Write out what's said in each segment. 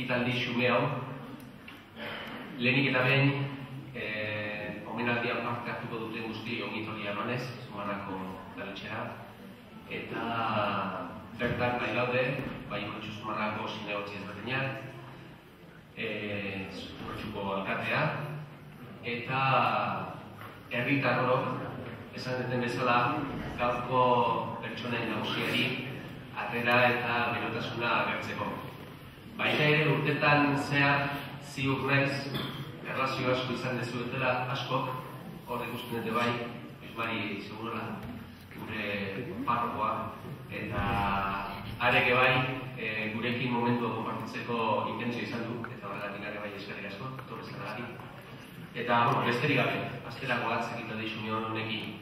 ekitaldi xume hau, lehenik eta behin omenaldian parte hartuko duten guzti ongitoria emanez, Zumarrako udaletxera, eta bertan nahi daude, bai Urretxu Zumarrako zinegotzi ezberdinak, Urretxuko alkatea, eta herritar orok, esan duten bezala, gaurko pertsonen nagusiari harrera eta berotasuna agertzeko. Baina ere urtetan zehar ziur naiz, erlazio asko izan dezuetela askok, hor ikusten dute bai, Mari Segurola, gure parrokoa, eta areke bai, gurekin momentu konpartitzeko intentzio izan du, eta horregatik ere bai eskerrik asko, torrezanagatik. Eta, besterik gabe, asterako bat zekita deixu nion honekin.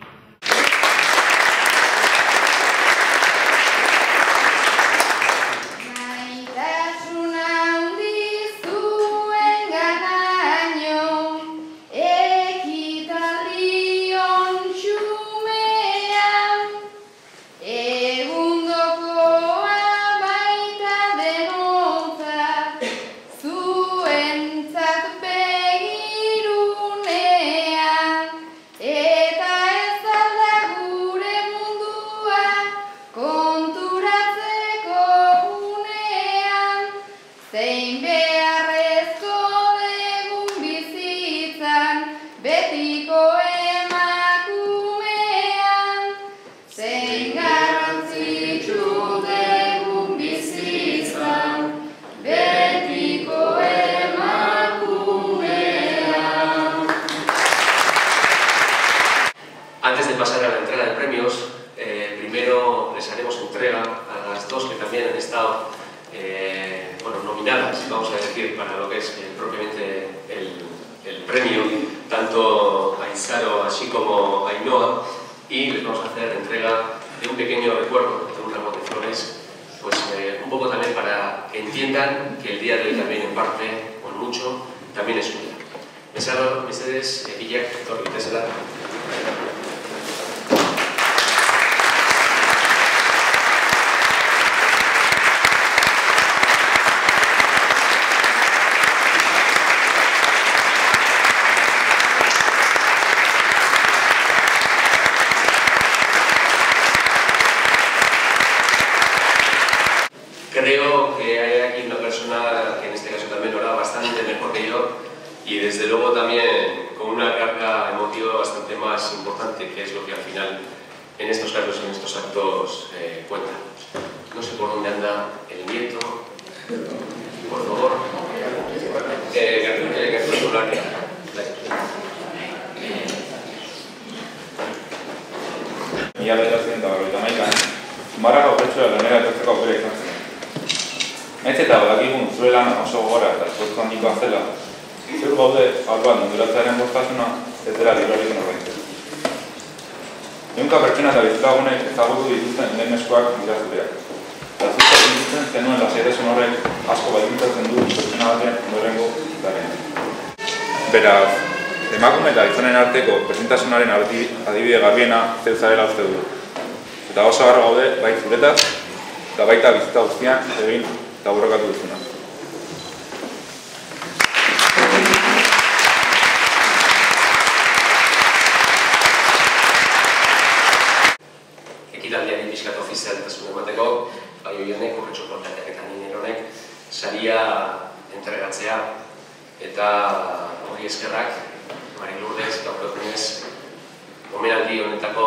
Antes de pasar a la entrega de premios, primero les haremos entrega a las dos que también han estado nominadas, vamos a decir, para lo que es propiamente el premio, tanto a Isaro así como a Ainhoa, y les vamos a hacer entrega de un pequeño recuerdo, de un ramo de flores, pues un poco también para que entiendan que el día de hoy también en parte, o en mucho, también es suyo. Mesedez, Guillek, Torritesela. Creo que hay aquí una persona que en este caso también lo hará bastante mejor que yo y desde luego también con una carga emotiva bastante más importante, que es lo que al final en estos casos, en estos actos cuenta. No sé por dónde anda el nieto, por favor. Zeur gaude alban munduratzearen bostasuna ez dela lirorik norbaintzen. Ehunka pertsona eta bizitlagunek ezagutu dituzten lehen eskuak dira zureak. Eta zuzak dituzten zenuen lasaitasun horrek asko baldintzatzen du pertsona baten ondorengo bizitaren. Beraz, emakume eta gizonen arteko berdintasunaren adibide garbiena zeu zarela uste du. Eta oso harro gaude bai zuretaz eta baita bizitza guztian egin eta borrokatu duzuna. Ekitaldiari pixkat ofizialtasun emateko, bai Oionek, Urretxo Portateak eta Nineronek saria entregatzea eta hori eskerrak Mari Lourdes, gaur egunez, omenaldi honetako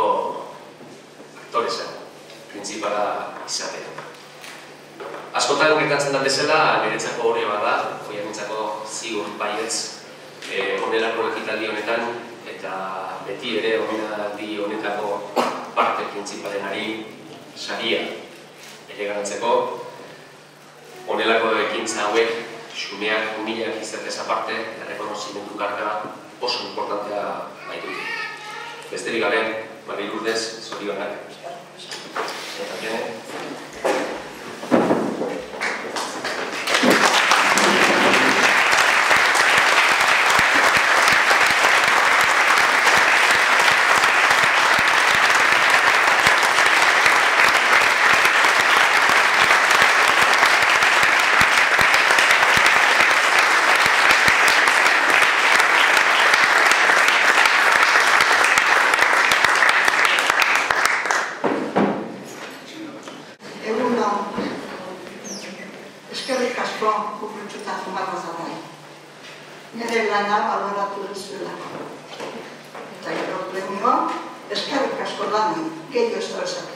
aktoresa, printzipala izatea. Askotan gertatzen da bezala, niretzako hori bada, Oiarentzako ziur baietz honelako ekitaldi honetan, eta beti ere omenaldi honetako parte printsipalenari saria eleganatzeko, honelako ekintza hauek, xumeak, humilak izatez aparte, errekonozimendu karga oso importantea baitute. Besterik gabe, Mari Lourdes, zorionak. Eskerrik asko Urretxotasun Barrazabal. Nire lana baloratu duzuelako. Eta gero premioa, eskerrik asko lana, gehiago ez da esake.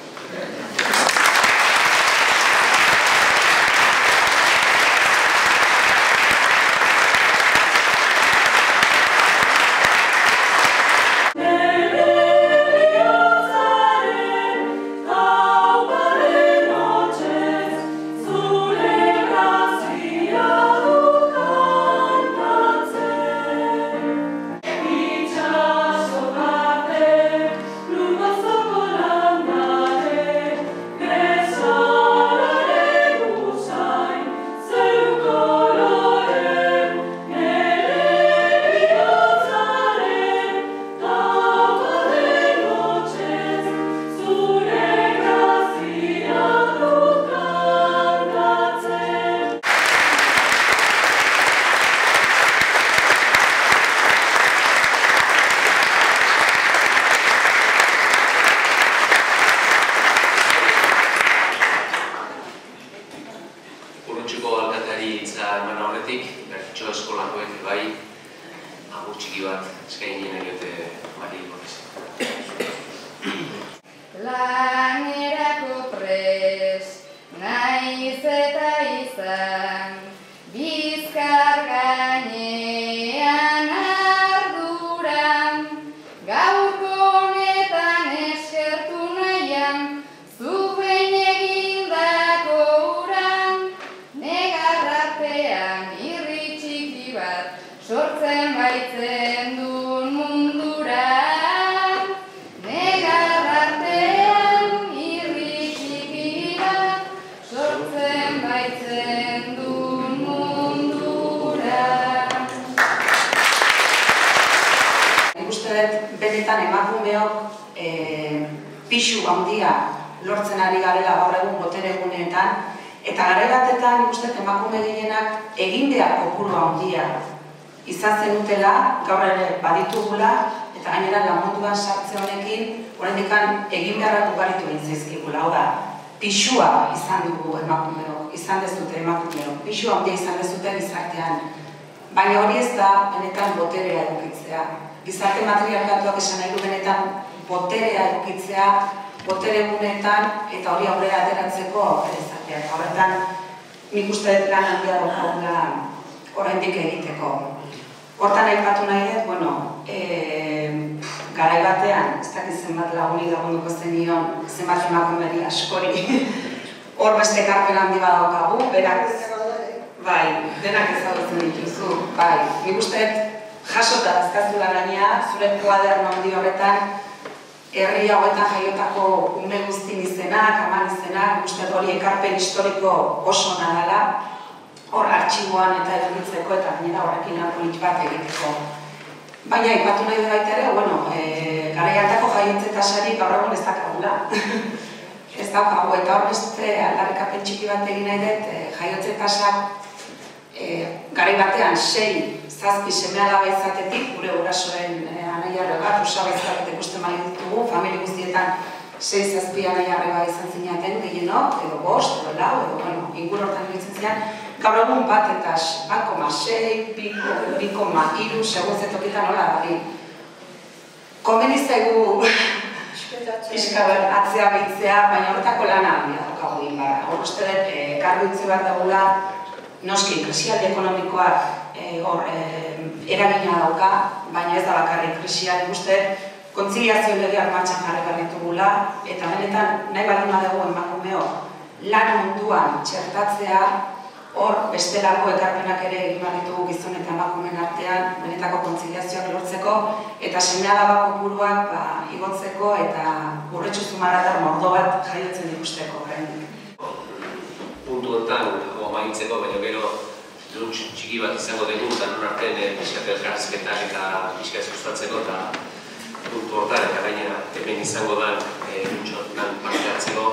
Bertso eskolakoek bai, agur txiki bat eskaini nahi dute Mari Lourdes. Lanerako prest, naiz eta izan, bizkar gainean arduran, gaurko honetan eskertu nahian, zupen egindako uran, negarratean irri txiki bat, sortzen baitzen duen munduran, negarratean irri txiki bat, sortzen baitzen duen munduran. Nik uste dut benetan emakumeok pixu handia lortzen ari garela gaur egun botere eguneetan, eta garai batetan nik uste dut emakume gehienak egin behar kopuru handia izan zenutela, gaur ere baditugula, eta gainera lan munduan sartze honekin, oraindik egin beharrak ugaritu egin zaizkigula. Hau da, pixua izan dugu emakumeok, izan dezute emakumeok, pixua handia izan dezute gizartean. Baina hori ez da benetan boterea edukitzea. Gizarte matriarkatuak esan nahi du benetan boterea edukitzea, botere egunetan, eta hori aurrera ateratzeko aukera. Horretan, nik uste dut lan handia daukagula oraindik egiteko. Hortan aipatu nahi dut, garai batean, ez dakit zenbat lagunik lagunduko zenion, zenbat emakumeri askori, hor beste ekarpen handi badaukagu, berak, Bai, denak ezagutzen dituzu. Bai, nik uste jasota azkazula gainea, zure kuaderno handi horretan, herri hauetan jaiotako ume guztien izenak, aman izenak, nik uste hori ekarpen historiko oso nadala, hor artxiboan eta edukitzeko eta gainera horrekin lan bat egiteko. Baina, ipatu nahi dut baita ere, bueno, garai hartako jaiotze tasarik gaur egun ez dakagula. Ez daukagu, eta hor beste aldarrikapen txiki bat egin nahi dut, jaiotze tasak garai batean 6-7 seme-alaba izatetik, gure gurasoren anai-arreba, osaba izatetik ikusten bali ditugu, familia guztietan 6-7 anai-arreba izan zinaten, gehienok, edo 5, edo 4, edo, bueno, ingur hortan egiten zinan, gaur egun 1,6, 2,3, segun zetokitan hola bari. Komeni zaigu pixkabat atzea behitzea, baina horretako lana handia daukagu egin bara. Hor uste dut, kargu itzi bat dagoela, noski, krisialdi ekonomikoak hor eragina dauka, baina ez da bakarrik krisiak uste, kontziliazio legeak martxan jarri behar ditugula, eta benetan nahi baldin badugu emakumeo lan munduan txertatzea, hor bestelako ekarpenak ere egin behar ditugu gizon eta emakumeen artean, benetako kontziliazioak lortzeko, eta seme-alaba kopuruak igotzeko eta urretxu zumarratar mordo bat jaiotzen ikusteko. Puntu honetan, amaitzeko, baina gero luntz txiki bat izango dugu, eta nun artean pixkat elkarrizketak eta pixkat sustatzeko, eta puntu horretan, eta gainera hemen izango den luntz horretan parte hartzeko,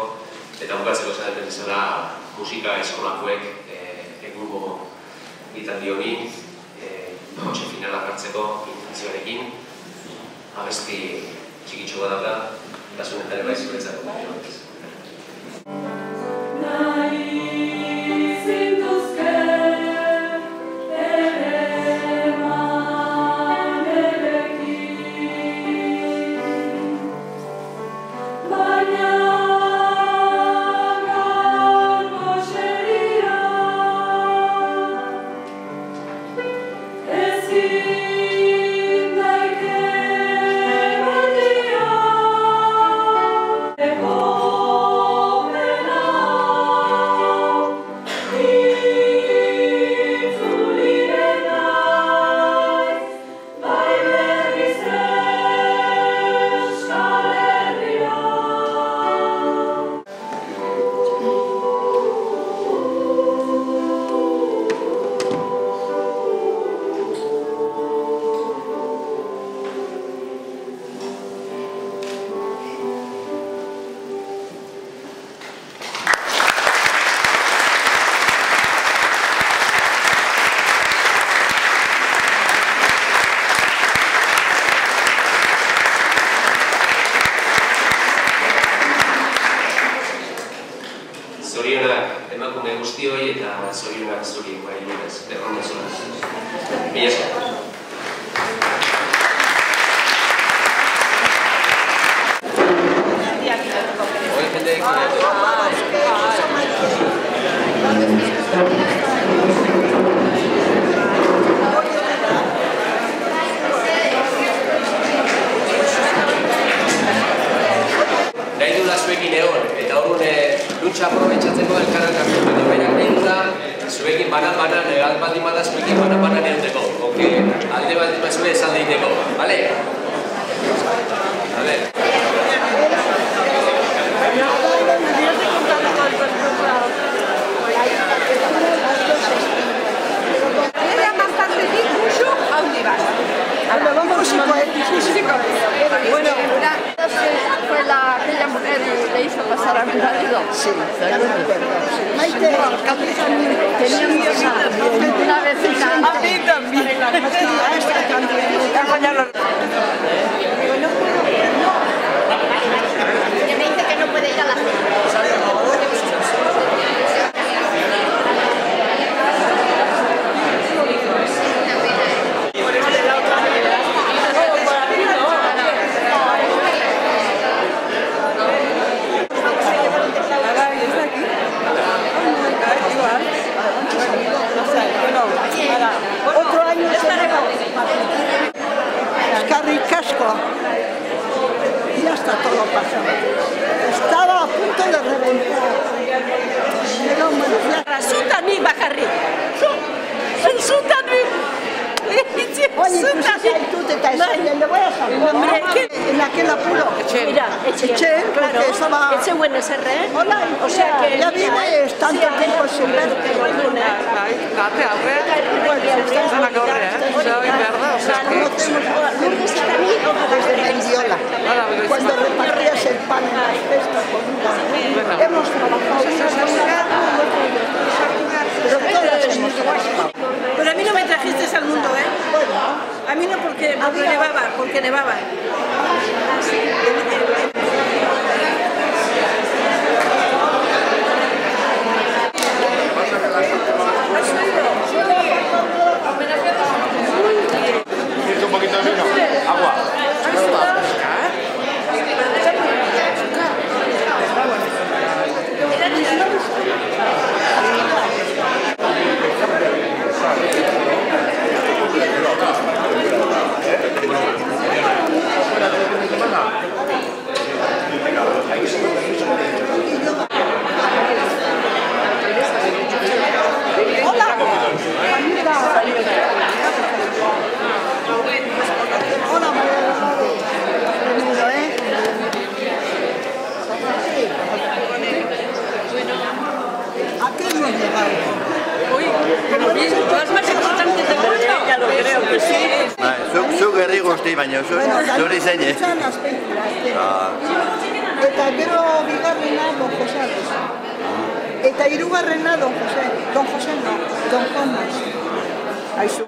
eta bukatzeko zaten bezala musika eskolakoek egungo gitaldi honi, hotxe finala hartzeko intentzioarekin, abesti txikitxo bat dauka, eta zunetan ere bai zuretzako. Zorionak emakume guztioi eta zorionak zuri bai lurez, erronda zuen. Mila esker. Nahi dula zuekin egon, eta horren luntza aprobetxatzeko elkarrak hartu eta berak nahi dula zuekin banan-banan, baldin bada zuekin banan-banan egoteko. Oke, alde baldin bat zure esalde egiteko, bale? A ver. Bueno, fue aquella mujer y le hizo pasar a mi marido. Sí, ya me acuerdo. Maite, teníamos una vecina. A mí también. Que me dice que no puede ir a la cena. Otro año eskerrik asko. Ya está todo pasado. Estaba a punto de reventar. Resulta ni bajarri. Orain ikusi zaitut eta esan, le voy a salvar. En aquel apuro. Mira, Etxeen, claro, porque estaba... etxe buen ezer, ¿eh? Hola, O sea que... ya vienes tanto tiempo sin verte. Kate aurre, zanak aurre, Zerabin behar da, osea... Lourdes eta ni desde Mendiola. Cuando repartías el pan en las festas con una... Hemos trabajado pero todas hemos trabajado. Pero a mí no me trajiste al mundo, ¿eh? Bueno, A mí no porque nevaba. Un poquito de vino, agua. hola María del Mar. Bienvenido, ¿eh? ¿A qué hemos llegado? Uy, pero bien, todas más importantes del mundo. Ya lo creo que sí. Zuk herri guzti, baina zuri zein, eh? Escuchan las películas. Eta gero bigarrena Don José Arrosa. Eta hirugarrena Don José no, Don Juan Maiz. Aizu.